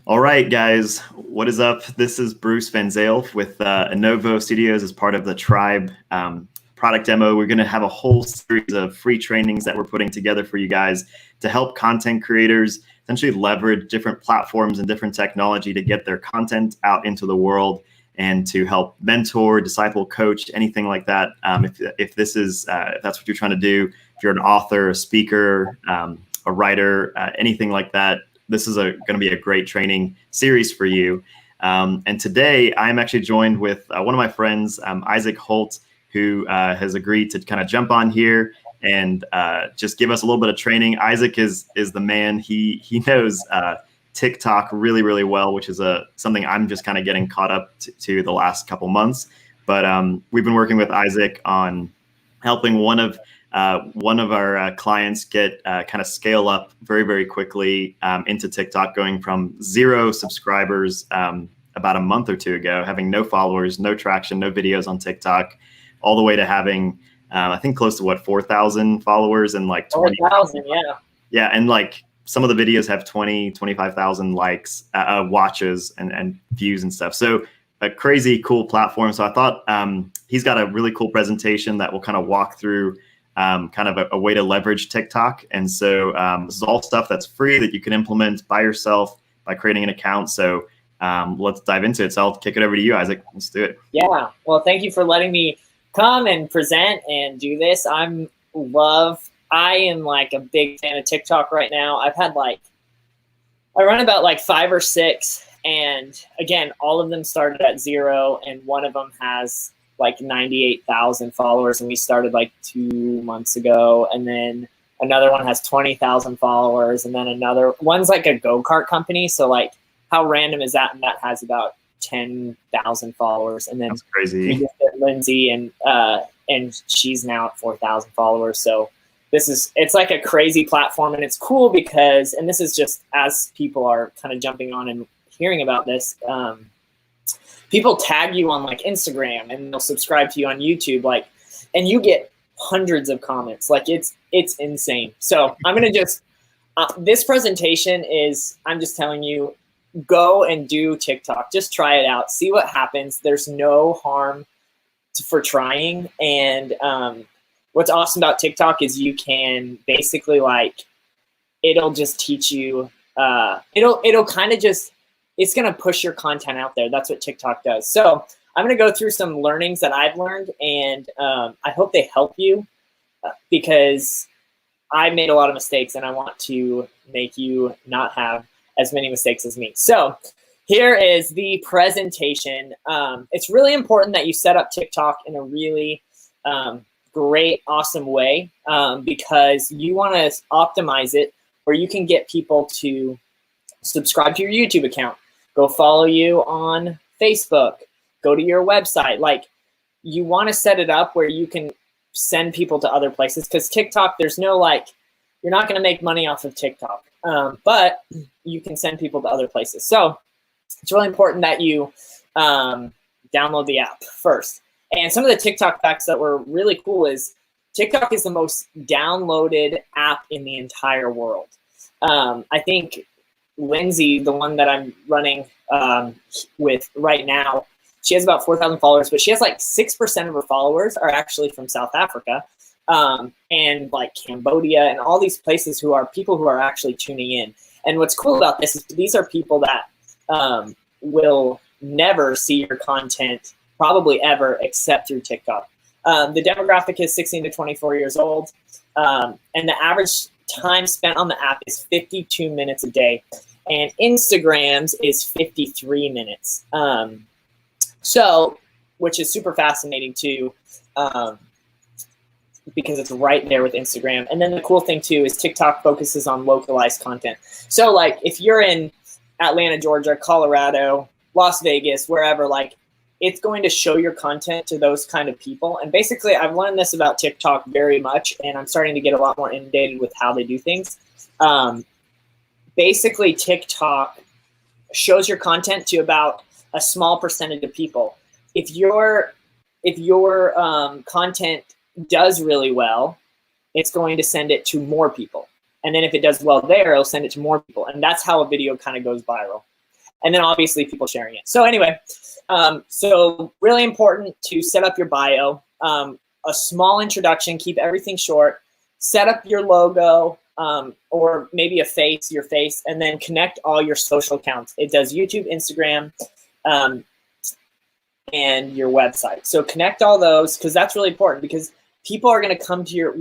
All right, guys, what is up? This is Bruce Van Zale with Innovo Studios as part of the Tribe product demo. We're going to have a whole series of free trainings that we're putting together for you guys to help content creators essentially leverage different platforms and different technology to get their content out into the world and to help mentor, disciple, coach, anything like that. If this is if that's what you're trying to do, if you're an author, a speaker, a writer, anything like that, this is going to be a great training series for you. And today I'm actually joined with one of my friends, Isaac Holt, who has agreed to kind of jump on here and just give us a little bit of training. Isaac is the man. He knows Tik Tok really, really well, which is something I'm just kind of getting caught up to the last couple months. But we've been working with Isaac on helping one of our clients get kind of scale up very, very quickly into TikTok, going from 0 subscribers about a month or two ago, having no followers, no traction, no videos on TikTok, all the way to having, I think, close to 4,000 followers and like 20,000, yeah. Yeah, and like some of the videos have 25,000 likes, watches, and views and stuff. So a crazy cool platform. So I thought he's got a really cool presentation that will kind of walk through kind of a way to leverage TikTok. And so this is all stuff that's free that you can implement by yourself by creating an account. So let's dive into it. So I'll kick it over to you, Isaac. Let's do it. Yeah. Well, thank you for letting me come and present and do this. I am like a big fan of TikTok right now. I run about like 5 or 6. And again, all of them started at 0. And one of them has like 98,000 followers, and we started like 2 months ago. And then another one has 20,000 followers, and then another one's like a go-kart company. So like, how random is that? And that has about 10,000 followers. And then that's crazy. We just did Lindsay, and she's now at 4,000 followers. So it's like a crazy platform, and it's cool because, and this is just as people are kind of jumping on and hearing about this, people tag you on like Instagram, and they'll subscribe to you on YouTube, like, and you get hundreds of comments. Like it's insane. So I'm going to just, this presentation is, I'm just telling you, go and do TikTok. Just try it out. See what happens. There's no harm for trying. And what's awesome about TikTok is you can basically like, it'll just teach you, it'll kind of just, it's going to push your content out there. That's what TikTok does. So I'm going to go through some learnings that I've learned, and I hope they help you because I made a lot of mistakes, and I want to make you not have as many mistakes as me. So here is the presentation. It's really important that you set up TikTok in a really great, awesome way because you want to optimize it where you can get people to subscribe to your YouTube account, go follow you on Facebook, go to your website. Like, you want to set it up where you can send people to other places, because TikTok, there's no like, you're not going to make money off of TikTok, but you can send people to other places. So it's really important that you download the app first. And some of the TikTok facts that were really cool is TikTok is the most downloaded app in the entire world. I think Lindsay, the one that I'm running with right now, she has about 4,000 followers, but she has like 6% of her followers are actually from South Africa and like Cambodia and all these places who are people who are actually tuning in. And what's cool about this is these are people that will never see your content probably ever except through TikTok. The demographic is 16 to 24 years old, and the average time spent on the app is 52 minutes a day, and Instagram's is 53 minutes. So, which is super fascinating too, because it's right there with Instagram. And then the cool thing too is TikTok focuses on localized content. So like if you're in Atlanta, Georgia, Colorado, Las Vegas, wherever, like it's going to show your content to those kind of people. And basically I've learned this about TikTok very much, and I'm starting to get a lot more inundated with how they do things. Basically TikTok shows your content to about a small percentage of people. If your content does really well, it's going to send it to more people. And then if it does well there, it'll send it to more people. And that's how a video kind of goes viral. And then obviously people sharing it. So anyway, so really important to set up your bio, a small introduction, keep everything short, set up your logo, or maybe your face, and then connect all your social accounts. It does YouTube, Instagram, and your website. So connect all those, because that's really important, because people are going to come to your,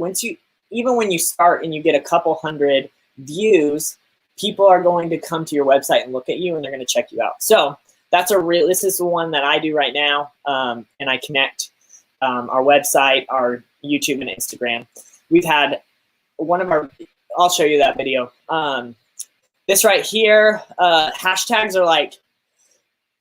even when you start and you get a couple hundred views, people are going to come to your website and look at you, and they're going to check you out. So this is the one that I do right now, and I connect our website, our YouTube, and Instagram. We've had I'll show you that video. This right here, hashtags are like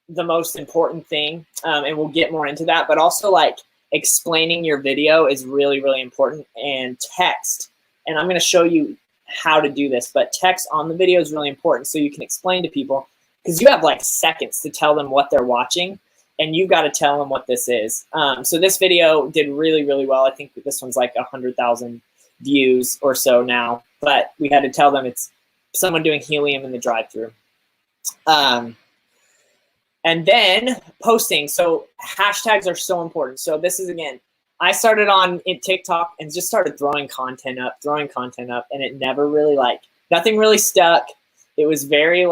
the most important thing, and we'll get more into that, but also like explaining your video is really, really important, and text. And I'm going to show you how to do this, but text on the video is really important so you can explain to people, because you have like seconds to tell them what they're watching, and you've got to tell them what this is. So this video did really, really well. I think this one's like 100,000 views or so now, but we had to tell them it's someone doing helium in the drive-thru. And then posting. So hashtags are so important. So this is, again, I started on TikTok and just started throwing content up, and it never really, nothing really stuck. It was very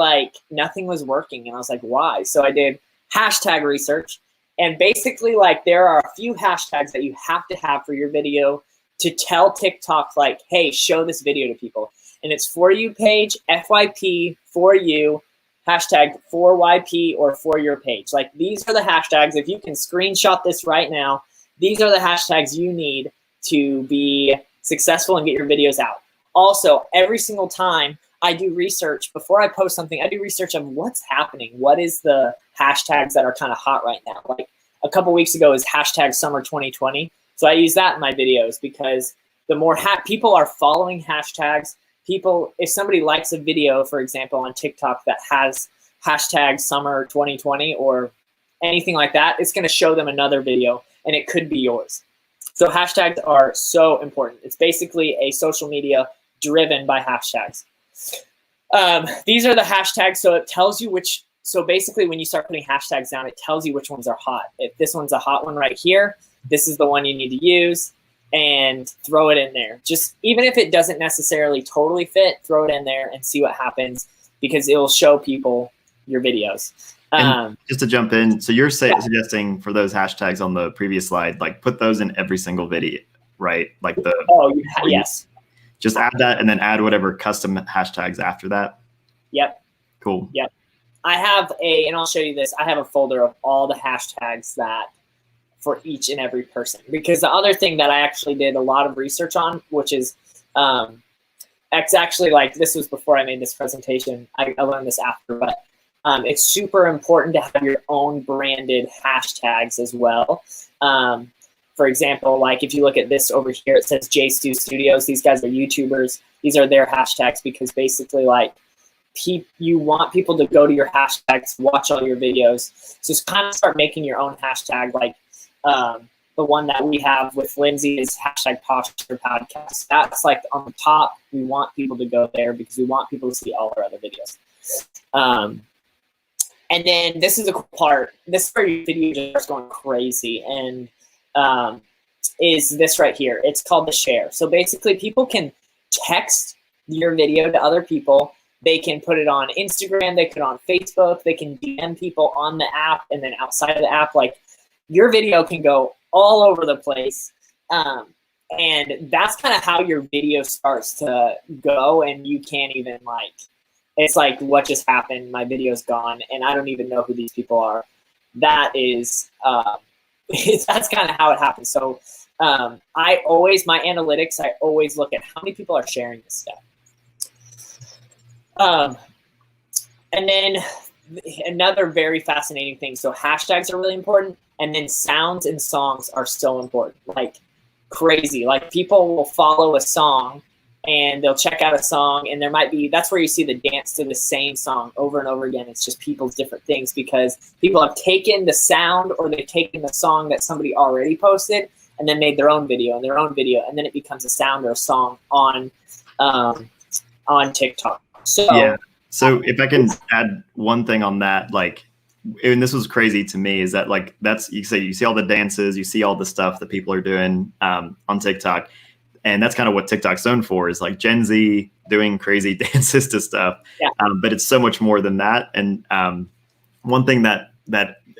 nothing was working, and I was like, why? So I did hashtag research, and basically there are a few hashtags that you have to have for your video to tell TikTok hey, show this video to people. And it's For You page, FYP, For You, hashtag for YP, or for your page. These are the hashtags. If you can screenshot this right now, these are the hashtags you need to be successful and get your videos out. Also, every single time I do research, before I post something, I do research of what's happening. What is the hashtags that are kind of hot right now? A couple weeks ago is hashtag summer 2020. So I use that in my videos, because the more people are following hashtags, if somebody likes a video, for example, on TikTok that has hashtag summer 2020 or anything like that, it's going to show them another video, and it could be yours. So hashtags are so important. It's basically a social media driven by hashtags. These are the hashtags. So it tells you so basically when you start putting hashtags down, it tells you which ones are hot. If this one's a hot one right here, this is the one you need to use, and throw it in there. Just even if it doesn't necessarily totally fit, throw it in there and see what happens, because it will show people your videos. Just to jump in, so you're suggesting for those hashtags on the previous slide, put those in every single video, right? Yes. Just add that, and then add whatever custom hashtags after that. Yep. Cool. Yep. I have and I'll show you this. I have a folder of all the hashtags for each and every person, because the other thing that I actually did a lot of research on, which is it's actually this was before I made this presentation. I learned this after, but it's super important to have your own branded hashtags as well. For example, if you look at this over here, it says JStew Studios. These guys are YouTubers. These are their hashtags, because basically you want people to go to your hashtags, watch all your videos. So just kind of start making your own hashtag. The one that we have with Lindsay is hashtag Posture Podcast. That's on the top. We want people to go there because we want people to see all our other videos. And then this is a cool part. This is where your video just starts going crazy, and is this right here. It's called the share. So basically people can text your video to other people. They can put it on Instagram. They put it on Facebook. They can DM people on the app, and then outside of the app, your video can go all over the place. And that's kind of how your video starts to go, and you can't even it's what just happened? My video's gone, and I don't even know who these people are. That is, that's kind of how it happens. So my analytics, I always look at how many people are sharing this stuff. And then another very fascinating thing. So hashtags are really important, and then sounds and songs are so important, crazy. People will follow a song, and they'll check out a song, and that's where you see the dance to the same song over and over again. It's just people's different things, because people have taken the sound, or they've taken the song that somebody already posted and then made their own video, and then it becomes a sound or a song on TikTok. So yeah. So if I can add one thing on that, like, and this was crazy to me, is that like, that's, you see all the dances, you see all the stuff that people are doing on TikTok. And that's kind of what TikTok's known for, is like Gen Z doing crazy dances to stuff. Yeah. But it's so much more than that. And one thing that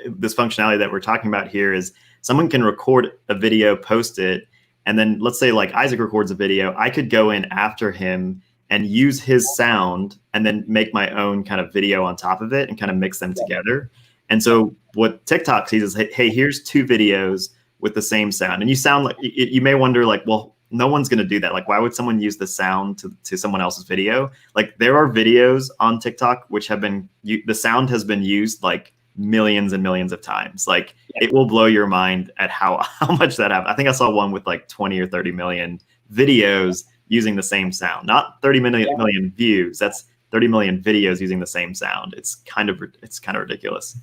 this functionality that we're talking about here is someone can record a video, post it, and then let's say like Isaac records a video, I could go in after him and use his sound and then make my own kind of video on top of it and kind of mix them together. And so what TikTok sees is, hey, here's 2 videos with the same sound. And you sound like, you may wonder like, well, no one's going to do that. Like, why would someone use the sound to someone else's video? Like, there are videos on TikTok which have been, the sound has been used like millions and millions of times. Like, it will blow your mind at how much that happened. I think I saw one with like 20 or 30 million videos using the same sound, not 30 million views. That's 30 million videos using the same sound. It's kind of ridiculous.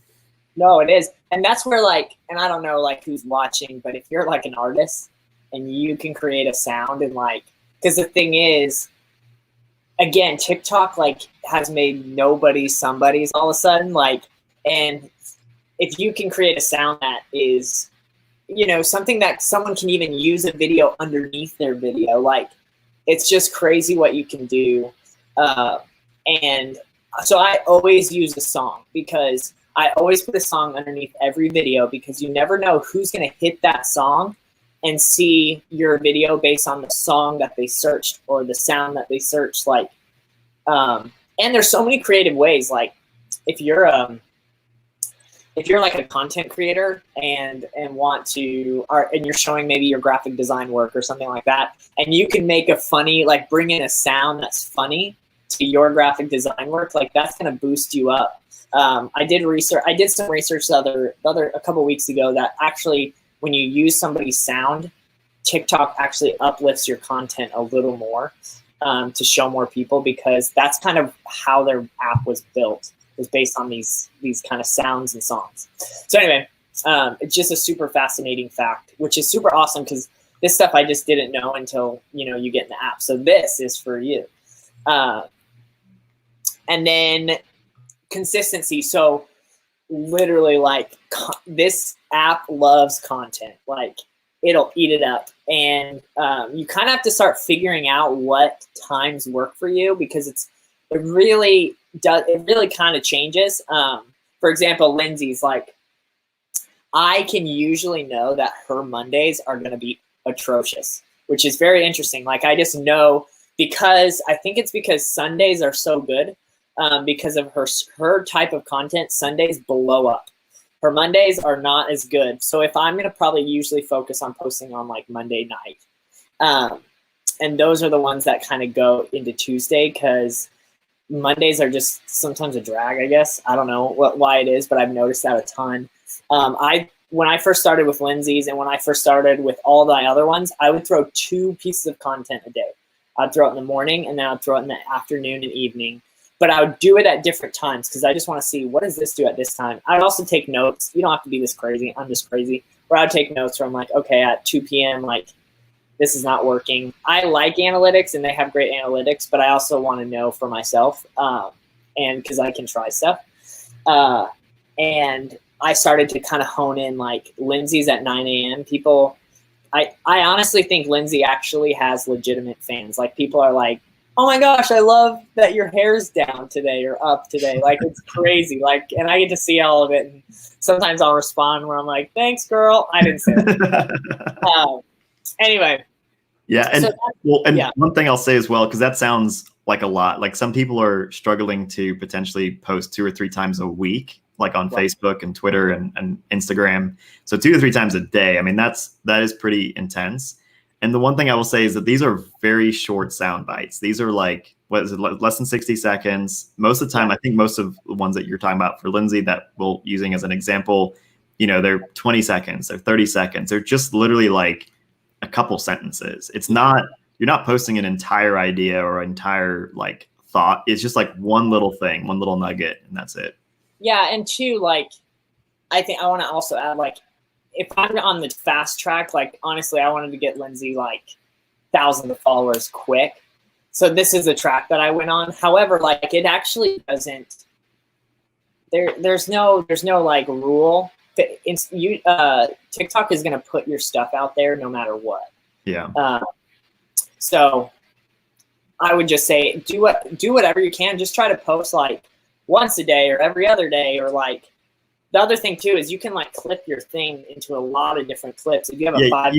No, it is. And that's where like, and I don't know like who's watching, but if you're like an artist and you can create a sound and like, because the thing is, again, TikTok like has made nobody somebody's all of a sudden, like, and if you can create a sound that is, you know, something that someone can even use a video underneath their video, like, it's just crazy what you can do. And so I always use a song, because I always put a song underneath every video, because you never know who's going to hit that song and see your video based on the song that they searched or the sound that they searched. Like, and there's so many creative ways. Like, if you're like a content creator and want to, and you're showing maybe your graphic design work or something like that, and you can make a funny, like bring in a sound that's funny to your graphic design work, like that's going to boost you up. I did some research a couple weeks ago that actually, when you use somebody's sound, TikTok actually uplifts your content a little more to show more people, because that's kind of how their app was built, was based on these kind of sounds and songs. So anyway, it's just a super fascinating fact, which is super awesome, because this stuff I just didn't know until, you know, you get in the app. So this is for you. And then consistency. So literally, like, this app loves content. Like, it'll eat it up. And you kind of have to start figuring out what times work for you, because it really kind of changes. For example, Lindsay's, like, I can usually know that her Mondays are going to be atrocious, which is very interesting. Like, I just know, because I think it's because Sundays are so good, because of her type of content. Sundays blow up. Her Mondays are not as good. So if I'm going to probably usually focus on posting on like Monday night, and those are the ones that kind of go into Tuesday, because Mondays are just sometimes a drag, I guess. I don't know why it is, but I've noticed that a ton. When I first started with Lindsay's and when I first started with all the other ones, I would throw 2 pieces of content a day. I'd throw it in the morning, and then I'd throw it in the afternoon and evening. But I would do it at different times, because I just want to see, what does this do at this time? I'd also take notes. You don't have to be this crazy. I'm just crazy. Where I'd take notes where I'm like, okay, at 2 p.m., like, this is not working. I like analytics, and they have great analytics, but I also want to know for myself, and because I can try stuff. And I started to kind of hone in, like, Lindsay's at 9 a.m. People, I honestly think Lindsay actually has legitimate fans. Like, people are like, oh my gosh, I love that your hair's down today or up today. Like, it's crazy. Like, and I get to see all of it. And sometimes I'll respond where I'm like, thanks, girl. I didn't say that. Anyway. Yeah. And one thing I'll say as well, because that sounds like a lot. Like, some people are struggling to potentially post 2 or 3 times a week, like on Facebook and Twitter and Instagram. So 2 to 3 times a day. I mean, that is pretty intense. And the one thing I will say is that these are very short sound bites. These are like, what is it, less than 60 seconds. Most of the time, I think most of the ones that you're talking about for Lindsay that we're using as an example, you know, they're 20 seconds, they're 30 seconds. They're just literally like a couple sentences. It's not, you're not posting an entire idea or entire like thought. It's just like one little thing, one little nugget, and that's it. Yeah. And 2, like, I think I want to also add, like, if I'm on the fast track, like, honestly, I wanted to get Lindsay like thousands of followers quick. so this is the track that I went on. However, like it actually doesn't. There's no like rule. TikTok is gonna put your stuff out there no matter what. Yeah. So I would just say do whatever you can. Just try to post like once a day or every other day, or like the other thing too is you can like clip your thing into a lot of different clips. If you have a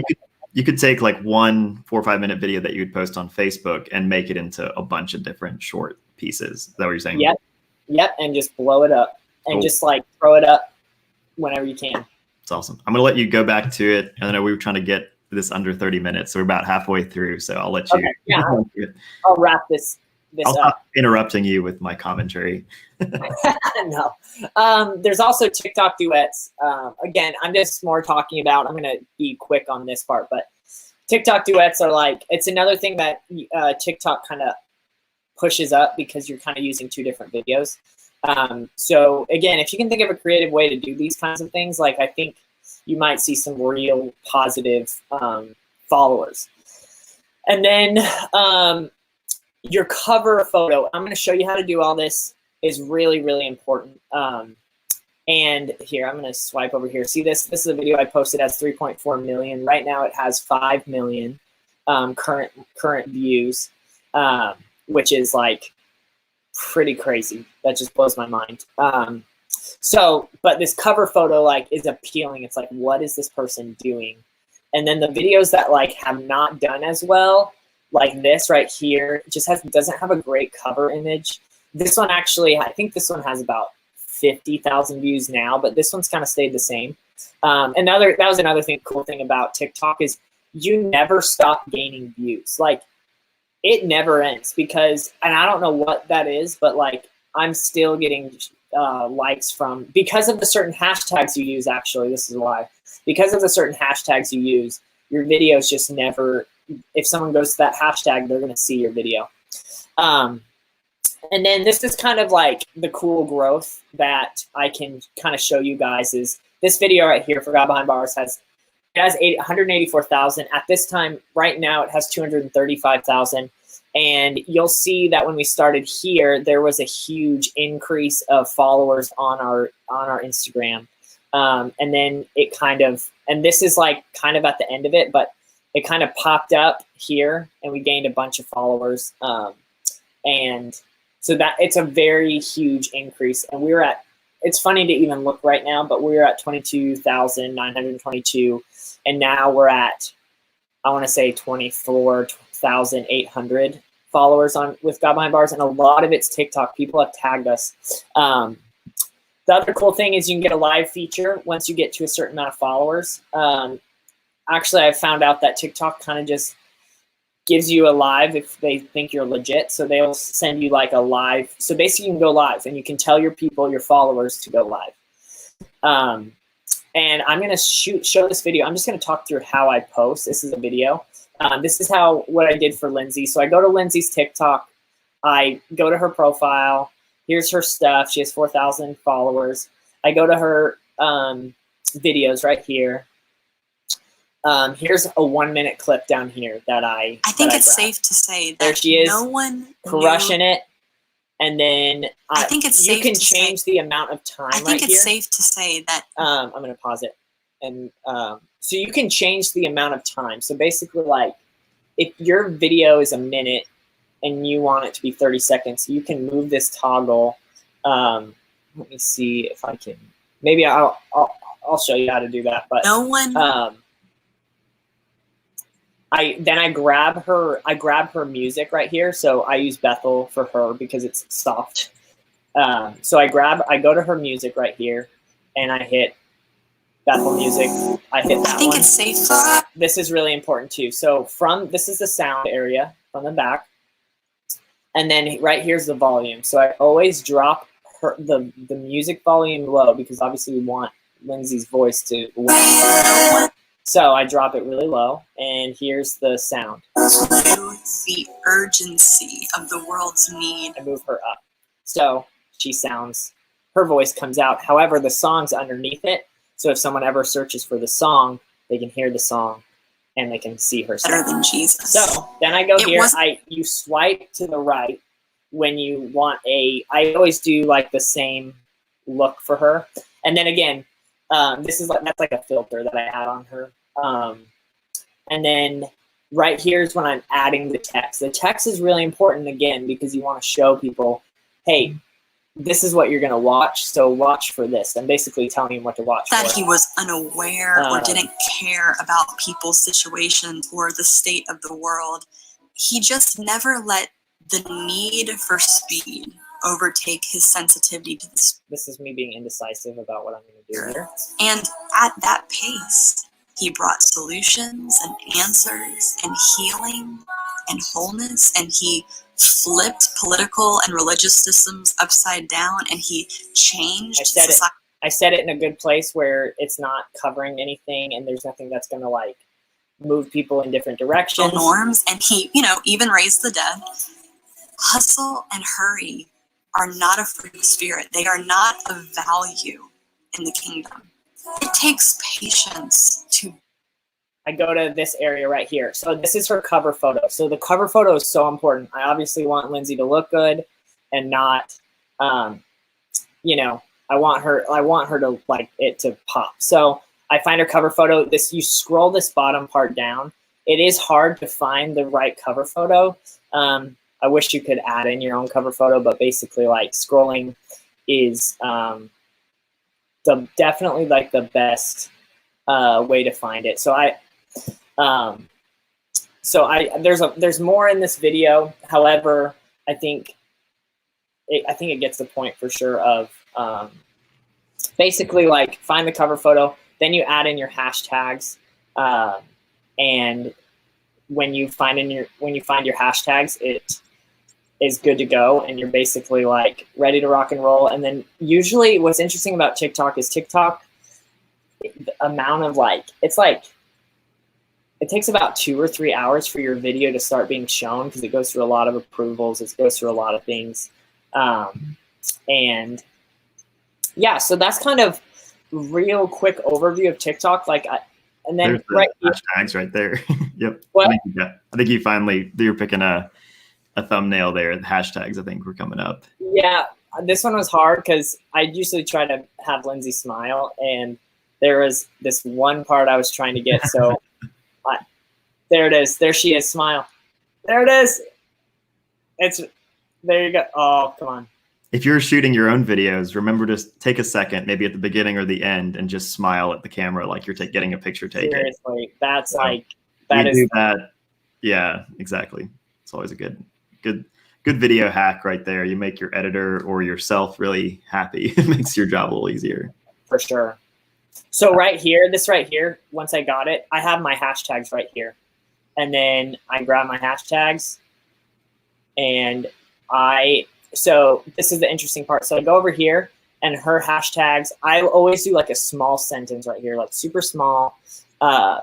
you could take like one 4 or 5 minute video that you would post on Facebook and make it into a bunch of different short pieces. Is that what you're saying? Yep, and just blow it up and Cool. just like throw it up whenever you can. It's awesome. I'm gonna let you go back to it. I know we were trying to get this under 30 minutes, so we're about halfway through. So I'll let you. Okay, yeah, I'll wrap this I'll up. stop interrupting you with my commentary. No. There's also TikTok duets. Again, I'm just more talking about, I'm going to be quick on this part, but TikTok duets are like, it's another thing that TikTok kind of pushes up because you're kind of using two different videos. So again, if you can think of a creative way to do these kinds of things, like I think you might see some real positive followers. And then your cover photo, I'm going to show you how to do all this, is really, really important. And here, I'm going to swipe over here. See this? This is a video I posted, has 3.4 million. Right now it has 5 million current views, which is like pretty crazy. That just blows my mind. But this cover photo like is appealing. It's like, what is this person doing? And then the videos that like have not done as well, like this right here, just doesn't have a great cover image. This one actually, I think this one has about 50,000 views now, but this one's kind of stayed the same. That was another cool thing about TikTok is you never stop gaining views. Like it never ends because, and I don't know what that is, but like I'm still getting likes because of the certain hashtags you use. Actually, this is why. Because of the certain hashtags you use, your videos just never, if someone goes to that hashtag, they're going to see your video. And then this is kind of like the cool growth that I can kind of show you guys is this video right here for God Behind Bars has 184,000. At this time, right now, it has 235,000. And you'll see that when we started here, there was a huge increase of followers on our Instagram. And then it kind of, and this is like kind of at the end of it, but it kind of popped up here and we gained a bunch of followers. And so that it's a very huge increase. And we're at, it's funny to even look right now, but we're at 22,922. And now we're at, I want to say 24,800 followers with God Behind Bars. And a lot of it's TikTok. People have tagged us. The other cool thing is you can get a live feature once you get to a certain amount of followers. Actually, I found out that TikTok kind of just gives you a live if they think you're legit. So they'll send you like a live. So basically you can go live and you can tell your people, your followers to go live. And I'm going to show this video. I'm just going to talk through how I post. This is a video. This is what I did for Lindsay. So I go to Lindsay's TikTok. I go to her profile. Here's her stuff. She has 4,000 followers. I go to her videos right here. Here's a 1-minute clip down here that I think it's safe to say that there she is, no one crushing it. And then I think it's you safe can to change the amount of time. I think right it's here. safe to say that I'm going to pause it. And so you can change the amount of time. So basically, like if your video is a minute and you want it to be 30 seconds, you can move this toggle. Let me see if I can. Maybe I'll show you how to do that. But no one. I grab her music right here. So I use Bethel for her because it's soft. So I go to her music right here and I hit Bethel music. I hit that one. I think it's safe. This is really important too. So this is the sound area from the back. And then right here's the volume. So I always drop the music volume low because obviously we want Lindsay's voice to win. So I drop it really low, and here's the sound. The urgency of the world's need. I move her up. So her voice comes out. However, the song's underneath it. So if someone ever searches for the song, they can hear the song. and they can see her Better stuff. than Jesus. So then I go here. You swipe to the right when you want I always do like the same look for her. And then again, that's like a filter that I add on her. And then right here is when I'm adding the text. The text is really important again because you want to show people, hey, this is what you're going to watch, so watch for this. I'm basically telling him what to watch that for. He was unaware or didn't care about people's situations or the state of the world. He just never let the need for speed overtake his sensitivity to this. This is me being indecisive about what I'm going to do here. And at that pace, he brought solutions and answers and healing and wholeness, and he flipped political and religious systems upside down, and he changed society. I said it in a good place where it's not covering anything and there's nothing that's going to like move people in different directions. Norms, and he, even raised the dead. Hustle and hurry are not a fruit of the spirit. They are not of value in the kingdom. It takes patience to. I go to this area right here. So this is her cover photo. So the cover photo is so important. I obviously want Lindsay to look good and not, I want her to like it to pop. So I find her cover photo. You scroll this bottom part down. It is hard to find the right cover photo. I wish you could add in your own cover photo, but basically like scrolling is definitely like the best way to find it. There's more in this video. However, I think it gets the point for sure of basically like find the cover photo, then you add in your hashtags, and when you find your hashtags, it is good to go, and you're basically like ready to rock and roll. And then usually, what's interesting about TikTok is the amount of it takes about 2 or 3 hours for your video to start being shown because it goes through a lot of approvals. It goes through a lot of things. And yeah, so that's kind of real quick overview of TikTok. And then there's the hashtags right there. Yep. What? I think you're picking a thumbnail there. The hashtags, I think, were coming up. Yeah, this one was hard because I usually try to have Lindsay smile, and there was this one part I was trying to get. So there it is. There she is. Smile. There it is. There you go. Oh, come on. If you're shooting your own videos, remember to take a second, maybe at the beginning or the end, and just smile at the camera like you're getting a picture taken. Seriously, that's that is. Do that. Yeah, exactly. It's always a good video hack right there. You make your editor or yourself really happy. It makes your job a little easier. For sure. So right here, once I got it, I have my hashtags right here. And then I grab my hashtags and so this is the interesting part. So I go over here and her hashtags, I always do like a small sentence right here, like super small. And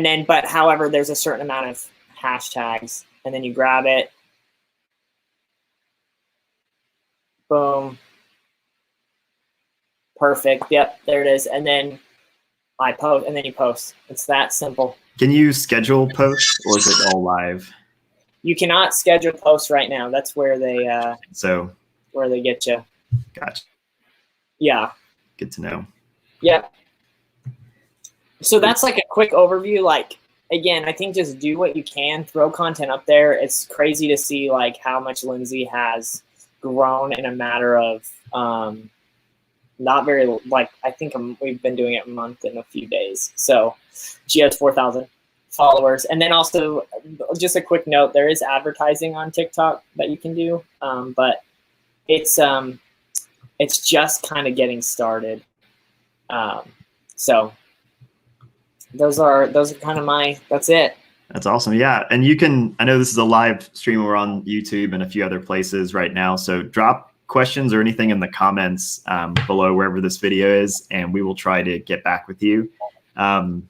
then, but however, there's a certain amount of hashtags, and then you grab it. Boom. Perfect. Yep, there it is. And then I post, and then you post. It's that simple. Can you schedule posts, or is it all live? You cannot schedule posts right now. That's where they where they get you. Gotcha. Yeah. Good to know. Yep. So that's like a quick overview. Like, again, I think just do what you can, throw content up there. It's crazy to see like how much Lindsay has grown in a matter of not very, like, I think we've been doing it a month and a few days. So she has 4,000 followers. And then also just a quick note, there is advertising on TikTok that you can do, but it's just kind of getting started. So those are kind of that's it. That's awesome. Yeah. And I know this is a live stream. We're on YouTube and a few other places right now. So drop questions or anything in the comments below wherever this video is, and we will try to get back with you. But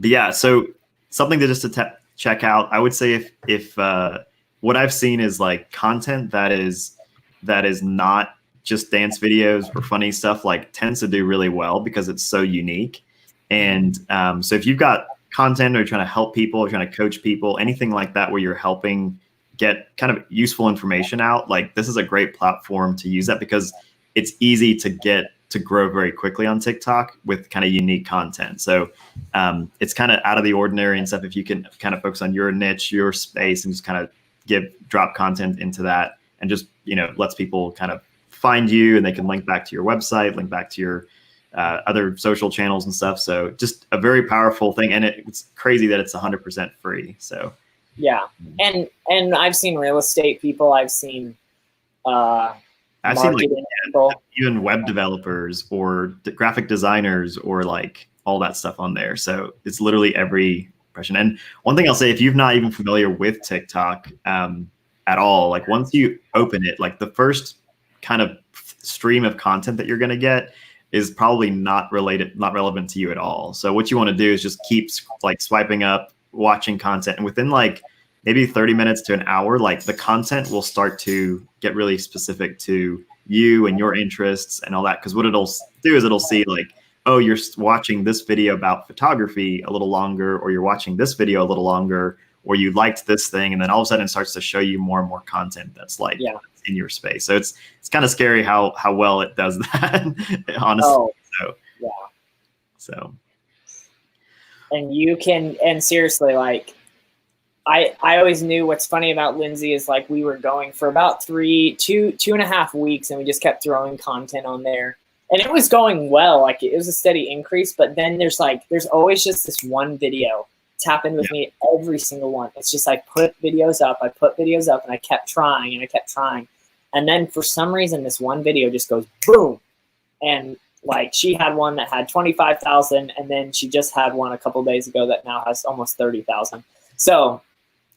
yeah, so something to check out. I would say if what I've seen is like content that is not just dance videos or funny stuff like tends to do really well because it's so unique. And so if you've got content or you're trying to help people, or trying to coach people, anything like that where you're helping get kind of useful information out, like this is a great platform to use that because it's easy to get to grow very quickly on TikTok with kind of unique content. So it's kind of out of the ordinary and stuff if you can kind of focus on your niche, your space, and just kind of drop content into that, and just, you know, lets people kind of find you, and they can link back to your website, link back to your other social channels and stuff. So just a very powerful thing. And it's crazy that it's 100% free. So yeah. And I've seen real estate people, I've seen like people, even web developers or graphic designers or like all that stuff on there. So it's literally every impression. And one thing I'll say, if you're not even familiar with TikTok at all, like once you open it, like the first kind of stream of content that you're going to get is probably not relevant to you at all. So what you want to do is just keep like swiping up, watching content, and within like maybe 30 minutes to an hour, like the content will start to get really specific to you and your interests and all that. Because what it'll do is it'll see like, oh, you're watching this video about photography a little longer, or you're watching this video a little longer, or you liked this thing, and then all of a sudden it starts to show you more and more content that's like in your space. So it's kind of scary how well it does that, honestly. Oh, so yeah. So. And you can, and seriously, like I always knew what's funny about Lindsay is like we were going for about two and a half weeks, and we just kept throwing content on there. And it was going well, like it was a steady increase, but then there's always just this one video. It's happened with me, every single one. It's just like I put videos up, and I kept trying and I kept trying. And then for some reason, this one video just goes boom. And like she had one that had 25,000, and then she just had one a couple days ago that now has almost 30,000. So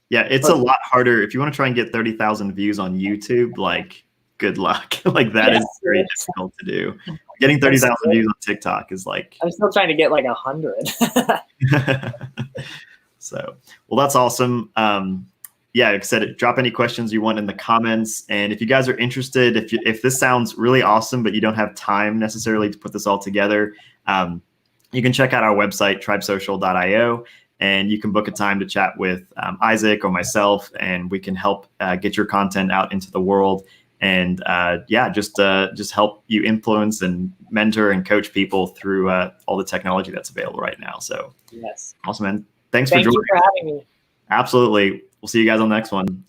yeah, it's a lot harder. If you want to try and get 30,000 views on YouTube, like good luck. Like that is very difficult to do. Getting 30,000 views on TikTok is like, I'm still trying to get like 100. So, well, that's awesome. Yeah, like I said, drop any questions you want in the comments. And if you guys are interested, if this sounds really awesome, but you don't have time necessarily to put this all together, you can check out our website, tribesocial.io, and you can book a time to chat with Isaac or myself, and we can help get your content out into the world. And just help you influence and mentor and coach people through all the technology that's available right now. So yes, awesome, man. Thank you for having me. Absolutely. We'll see you guys on the next one.